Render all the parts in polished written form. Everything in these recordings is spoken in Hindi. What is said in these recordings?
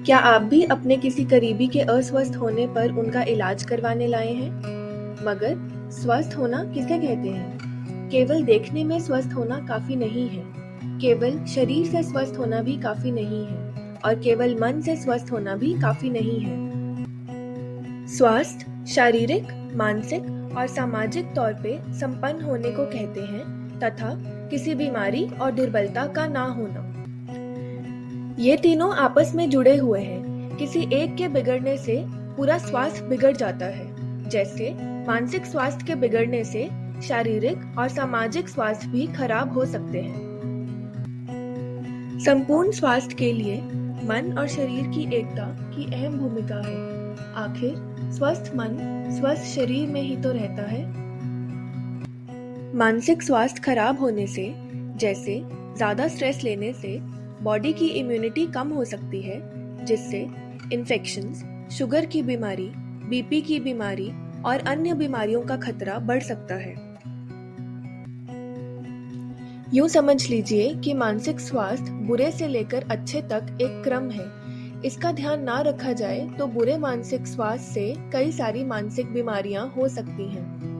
क्या आप भी अपने किसी करीबी के अस्वस्थ होने पर उनका इलाज करवाने लाए हैं? मगर स्वस्थ होना किसे कहते हैं? केवल देखने में स्वस्थ होना काफी नहीं है, केवल शरीर से स्वस्थ होना भी काफी नहीं है, और केवल मन से स्वस्थ होना भी काफी नहीं है। स्वास्थ्य शारीरिक, मानसिक और सामाजिक तौर पे संपन्न होने को कहते हैं तथा किसी बीमारी और दुर्बलता का ना होना। ये तीनों आपस में जुड़े हुए हैं। किसी एक के बिगड़ने से पूरा स्वास्थ्य बिगड़ जाता है। जैसे मानसिक स्वास्थ्य के बिगड़ने से शारीरिक और सामाजिक स्वास्थ्य भी खराब हो सकते हैं। संपूर्ण स्वास्थ्य के लिए मन और शरीर की एकता की अहम भूमिका है। आखिर स्वस्थ मन स्वस्थ शरीर में ही तो रहता है। मानसिक स्वास्थ्य खराब होने से, जैसे ज्यादा स्ट्रेस लेने से बॉडी की इम्यूनिटी कम हो सकती है, जिससे इन्फेक्शंस, शुगर की बीमारी, बीपी की बीमारी और अन्य बीमारियों का खतरा बढ़ सकता है। यूं समझ लीजिए कि मानसिक स्वास्थ्य बुरे से लेकर अच्छे तक एक क्रम है। इसका ध्यान ना रखा जाए तो बुरे मानसिक स्वास्थ्य से कई सारी मानसिक बीमारियां हो सकती हैं।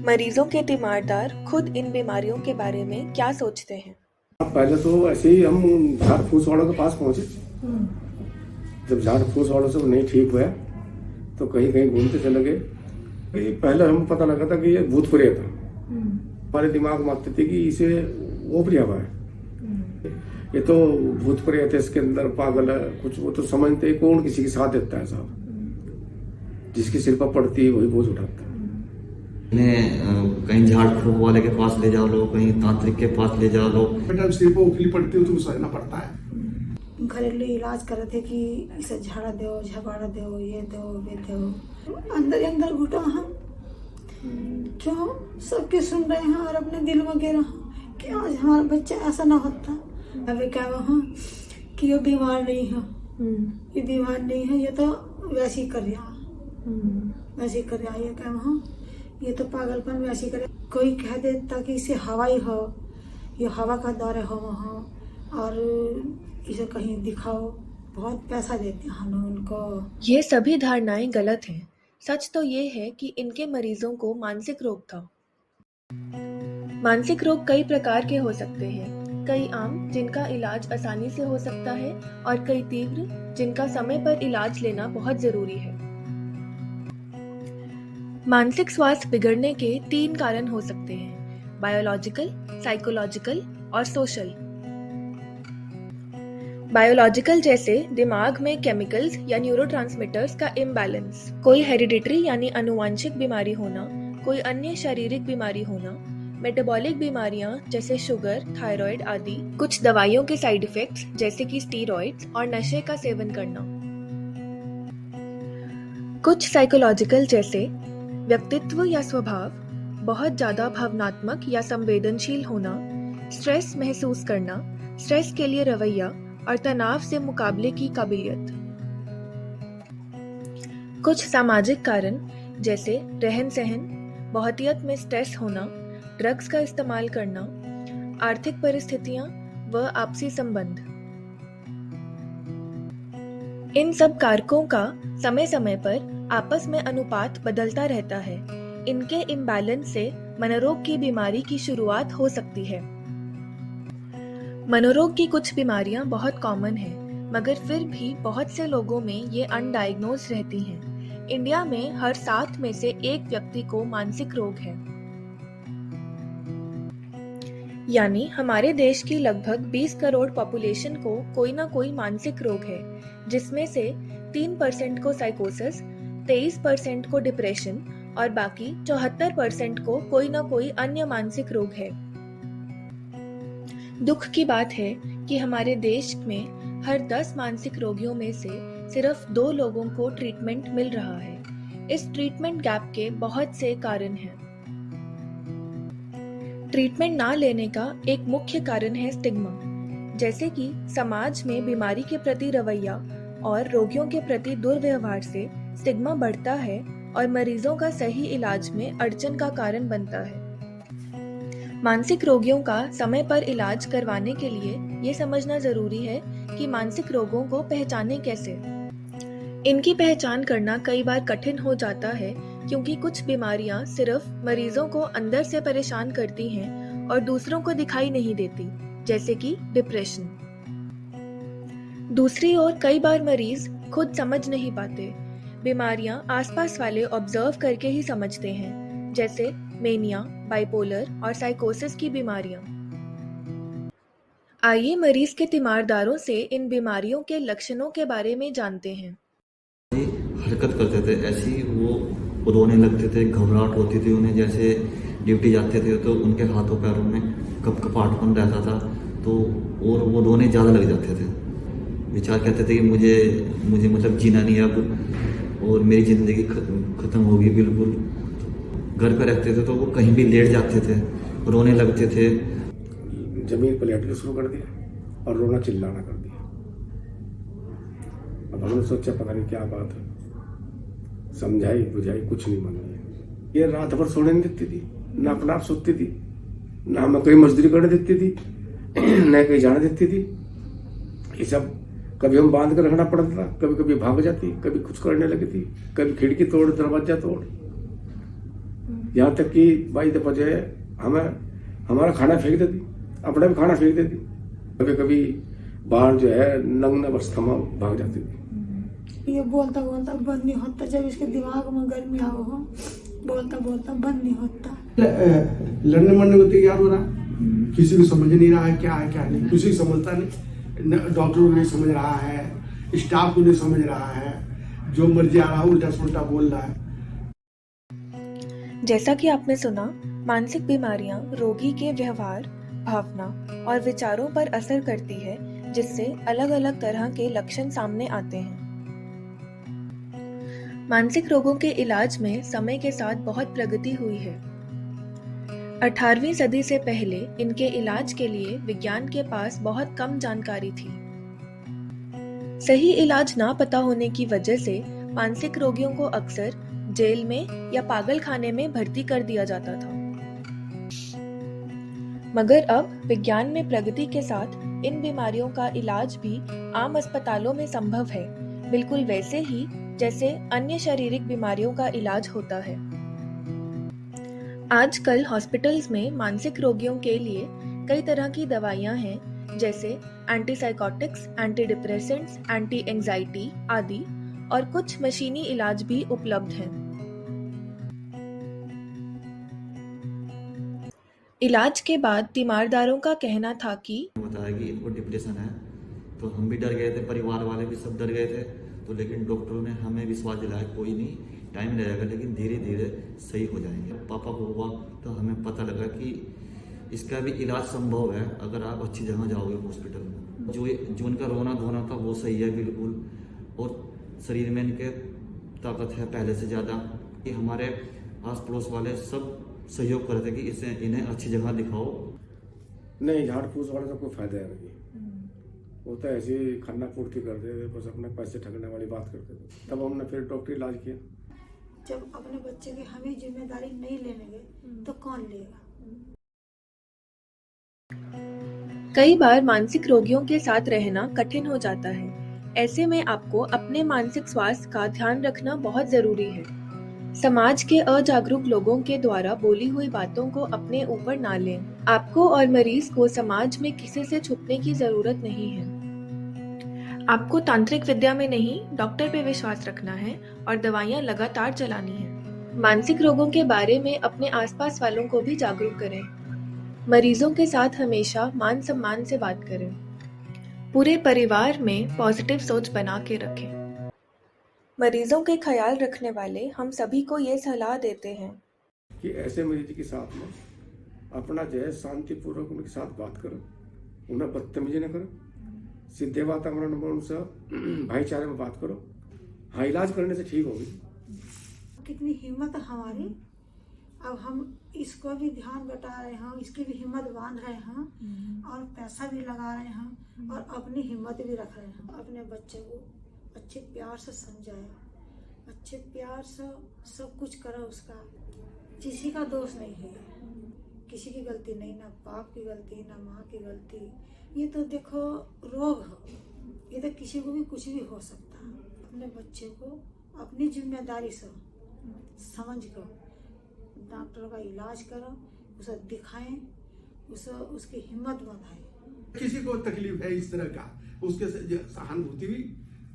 मरीजों के तीमारदार खुद इन बीमारियों के बारे में क्या सोचते हैं? पहले तो ऐसे ही हम झाड़ फूस वालों के पास पहुंचे। जब झाड़ फूस वालों से नहीं ठीक हुआ तो कहीं कहीं घूमते चले गए। पहले हम पता लगा था कि ये भूत प्रेत है। हमारे दिमाग में आती थी कि इसे ओपरी हवा है, ये तो भूत प्रेत है, इसके अंदर पागल है कुछ। वो तो समझते कौन किसी के साथ देता है साहब, जिसकी सिर पर पड़ती है वही बोझ उठाता है। कहीं झाड़ फूक वाले के पास ले जाओ लो, कहीं तांत्रिक के पास ले जाओ लो। बेटा सिर पर उखली पड़ती है तो सहना पड़ता है। घरेलू इलाज कर रहे थे कि इसे झाड़ा दो, झबाड़ा दो, ये दो, वे दो। अंदर अंदर घुटा हम क्यों सबके सुन रहे हैं और अपने दिल में गिरा कि आज हमारा बच्चा ऐसा ना होता। अभी क्या वहाँ कि ये बीमार नहीं है, ये बीमार नहीं है, ये तो वैसी कर रहा, वैसी कर रहा। ये क्या वहाँ ये तो पागलपन वैसी करे। कोई कह देता कि इसे हवा ही हो, ये हवा का दौरे हो वहाँ, और इसे कहीं दिखाओ, बहुत पैसा देते हैं हम उनको। ये सभी धारणाएं गलत हैं। सच तो ये है कि इनके मरीजों को मानसिक रोग था। मानसिक रोग कई प्रकार के हो सकते हैं, कई आम जिनका इलाज आसानी से हो सकता है और कई तीव्र जिनका समय पर इलाज लेना बहुत जरूरी है। मानसिक स्वास्थ्य बिगड़ने के 3 कारण हो सकते हैं: बायोलॉजिकल, साइकोलॉजिकल और सोशल। बायोलॉजिकल जैसे दिमाग में केमिकल्स या न्यूरोट्रांसमीटर्स का इम्बैलेंस, कोई हेरिडिटरी यानी आनुवांशिक बीमारी होना, कोई अन्य शारीरिक बीमारी होना, मेटाबॉलिक बीमारियां जैसे शुगर, थायराइड आदि, कुछ दवाइयों के साइड इफेक्ट्स जैसे कि स्टीरॉइड्स और नशे का सेवन करना। कुछ साइकोलॉजिकल जैसे व्यक्तित्व या स्वभाव, बहुत ज्यादा भावनात्मक या संवेदनशील होना, स्ट्रेस महसूस करना, स्ट्रेस के लिए रवैया और तनाव से मुकाबले की काबिलियत। कुछ सामाजिक कारण जैसे रहन सहन, बहुतियत में स्ट्रेस होना, ड्रग्स का इस्तेमाल करना, आर्थिक परिस्थितियां व आपसी संबंध। इन सब कारकों का समय समय पर आपस में अनुपात बदलता रहता है। इनके इम्बैलेंस से मनोरोग की बीमारी की शुरुआत हो सकती है। मनोरोग की कुछ बीमारियां बहुत कॉमन हैं, मगर फिर भी बहुत से लोगों में ये अनडायग्नोज्ड रहती हैं। इंडिया में हर 7 में से 1 व्यक्ति को मानसिक रोग है। यानी हमारे देश की लगभग 20 करोड़ पॉपुलेशन को कोई ना कोई मानसिक रोग है, जिसमें से 3% को साइकोसिस, 23% को डिप्रेशन और बाकी 74% को कोई ना कोई अन्य मानसिक रोग है। दुख की बात है कि हमारे देश में हर 10 मानसिक रोगियों में से सिर्फ 2 लोगों को ट्रीटमेंट मिल रहा है। इस ट्रीटमेंट गैप के बहुत से कारण हैं। ट्रीटमेंट ना लेने का एक मुख्य कारण है स्टिग्मा, जैसे कि समाज में बीमारी के प्रति रवैया और रोगियों के प्रति दुर्व्यवहार से स्टिग्मा बढ़ता है और मरीजों का सही इलाज में अड़चन का कारण बनता है। मानसिक रोगियों का समय पर इलाज करवाने के लिए ये समझना जरूरी है कि मानसिक रोगों को पहचानें कैसे। इनकी पहचान करना कई बार कठिन हो जाता है क्योंकि कुछ बीमारियां सिर्फ मरीजों को अंदर से परेशान करती हैं और दूसरों को दिखाई नहीं देती, जैसे कि डिप्रेशन। दूसरी ओर कई बार मरीज खुद समझ नहीं पाते। बीमारियां आसपास वाले ऑब्जर्व करके ही समझते हैं, जैसे मेनिया, बाइपोलर और साइकोसिस की बीमारियां। आइए मरीज के तीमारदारों से इन बीमारियों के लक्षणों के बारे में जानते हैं। हरकत करते थे ऐसी, वो रोने लगते थे, घबराहट होती थी उन्हें, जैसे ड्यूटी जाते थे तो उनके हाथों पैरों में कपकपाहटपन रहता था, तो और वो रोने ज़्यादा लग जाते थे। विचार कहते थे कि मुझे मतलब जीना नहीं अब, और मेरी ज़िंदगी ख़त्म होगी बिल्कुल। घर पर रहते थे तो वो कहीं भी लेट जाते थे, रोने लगते थे। जमीन पर लेटना शुरू कर दिया और रोना चिल्लाना कर दिया। अब हमने सोचा पता नहीं क्या बात है, समझाई बुझाई, कुछ नहीं मान लिया। ये रात भर सोने नहीं देती थी, ना अपना आप सोती थी, ना मैं कहीं मजदूरी करने देती थी, न कहीं जाने देती थी। ये सब कभी हम बांध कर रखना पड़ता था, कभी कभी भाग जाती, कभी कुछ करने लगी थी, कभी खिड़की तोड़, दरवाजा तोड़। यहाँ तक कि 22 दफा जो है हमारा खाना फेंक देती, अपना भी खाना फेंक देती। कभी कभी बाहर जो है नंगना अवस्था में भाग जाती थी। ये बोलता बोलता बंद नहीं होता, जब इसके दिमाग में गर्मी आ हो, बोलता बोलता बंद नहीं होता। लड़ने मरने को तैयार हो रहा, किसी को समझ नहीं रहा है क्या है क्या नहीं, किसी को समझता नहीं, डॉक्टर को नहीं समझ रहा है, स्टाफ को नहीं समझ रहा है, जो मर्जी आ रहा है उल्टा सुल्टा बोल रहा है। जैसा कि आपने सुना, मानसिक बीमारियां रोगी के व्यवहार, भावना और विचारों पर असर करती है, जिससे अलग अलग तरह के लक्षण सामने आते हैं। मानसिक रोगों के इलाज में समय के साथ बहुत प्रगति हुई है। 18वीं सदी से पहले इनके इलाज के लिए विज्ञान के पास बहुत कम जानकारी थी। सही इलाज ना पता होने की वजह से मानसिक रोगियों को अक्सर जेल में या पागल खाने में भर्ती कर दिया जाता था। मगर अब विज्ञान में प्रगति के साथ इन बीमारियों का इलाज भी आम अस्पतालों में संभव है, बिल्कुल वैसे ही जैसे अन्य शारीरिक बीमारियों का इलाज होता है। आजकल हॉस्पिटल्स में मानसिक रोगियों के लिए कई तरह की दवाइयां हैं, जैसे antipsychotics, anti depressants, anti anxiety आदि, और कुछ मशीनी इलाज भी उपलब्ध हैं। इलाज के बाद तीमारदारों का कहना था कि बताया कि इनको डिप्रेशन है, तो हम भी डर गए थे, परिवार वाले भी सब डर गए थे। तो लेकिन डॉक्टरों ने हमें विश्वास दिलाया कोई नहीं, टाइम लगेगा लेकिन धीरे धीरे सही हो जाएंगे। पापा को हुआ तो हमें पता लगा कि इसका भी इलाज संभव है अगर आप अच्छी जगह जाओगे हॉस्पिटल में। जो उनका रोना धोना था वो सही है बिल्कुल, और शरीर में इनके ताकत है पहले से ज़्यादा। कि हमारे आस पड़ोस वाले सब सहयोग कर रहे थे कि इन्हें अच्छी जगह दिखाओ। नहीं, झाड़ फूस वाले का कोई फायदा नहीं, वो तो ऐसे ही खाना पूर्ति करते थे, बस अपने पैसे ठगने वाली बात करते थे। तब हमने फिर डॉक्टरी इलाज किया। जब अपने बच्चे की हम ही जिम्मेदारी नहीं लेने गए तो कौन लेगा। कई बार मानसिक रोगियों के साथ रहना कठिन हो जाता है। ऐसे में आपको अपने मानसिक स्वास्थ्य का ध्यान रखना बहुत जरूरी है। समाज के अजागरूक लोगों के द्वारा बोली हुई बातों को अपने ऊपर ना लें। आपको और मरीज को समाज में किसी से छुपने की जरूरत नहीं है। आपको तांत्रिक विद्या में नहीं, डॉक्टर पे विश्वास रखना है और दवाइयाँ लगातार चलानी है। मानसिक रोगों के बारे में अपने आसपास वालों को भी जागरूक करें। मरीजों के साथ हमेशा मान सम्मान से बात करें। पूरे परिवार में पॉजिटिव सोच बना के रखें। मरीजों के ख्याल रखने वाले हम सभी को ये सलाह देते हैं कि ऐसे मरीज के साथ में अपना जो है शांतिपूर्वक उनके साथ बात करो, उन्हें बदतमीजी न करो, सीधे वातावरण में उनसे भाईचारे में बात करो। हाँ, इलाज करने से ठीक होगी। कितनी हिम्मत है हमारी, अब हम इसको भी ध्यान बता रहे हैं, इसकी भी हिम्मत बांध रहे हैं और पैसा भी लगा रहे हैं और अपनी हिम्मत भी रख रहे हैं। अपने बच्चे को अच्छे प्यार से समझाए, अच्छे प्यार से सब कुछ करो, उसका किसी का दोष नहीं है। किसी की गलती नहीं, ना बाप की गलती, ना माँ की गलती। ये तो देखो रोग है, ये तो किसी को भी कुछ भी हो सकता है। अपने बच्चे को अपनी जिम्मेदारी से समझ कर डॉक्टर का इलाज करो, उसे दिखाएं, उसे उसकी हिम्मत बढ़ाएं। किसी को तकलीफ है इस तरह का, उसके सहानुभूति भी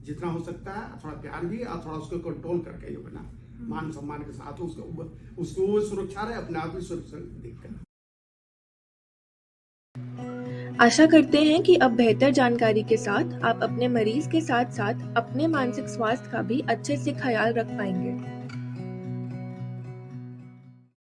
जितना हो सकता है, थोड़ा प्यार भी और थोड़ा उसको कंट्रोल करके ये बना मान सम्मान के साथ उसको वो सुरक्षा रहे, अपने आप ही सुरक्षा देखकर। आशा करते हैं कि अब बेहतर जानकारी के साथ आप अपने मरीज के साथ साथ अपने मानसिक स्वास्थ्य का भी अच्छे से ख्याल रख पाएंगे।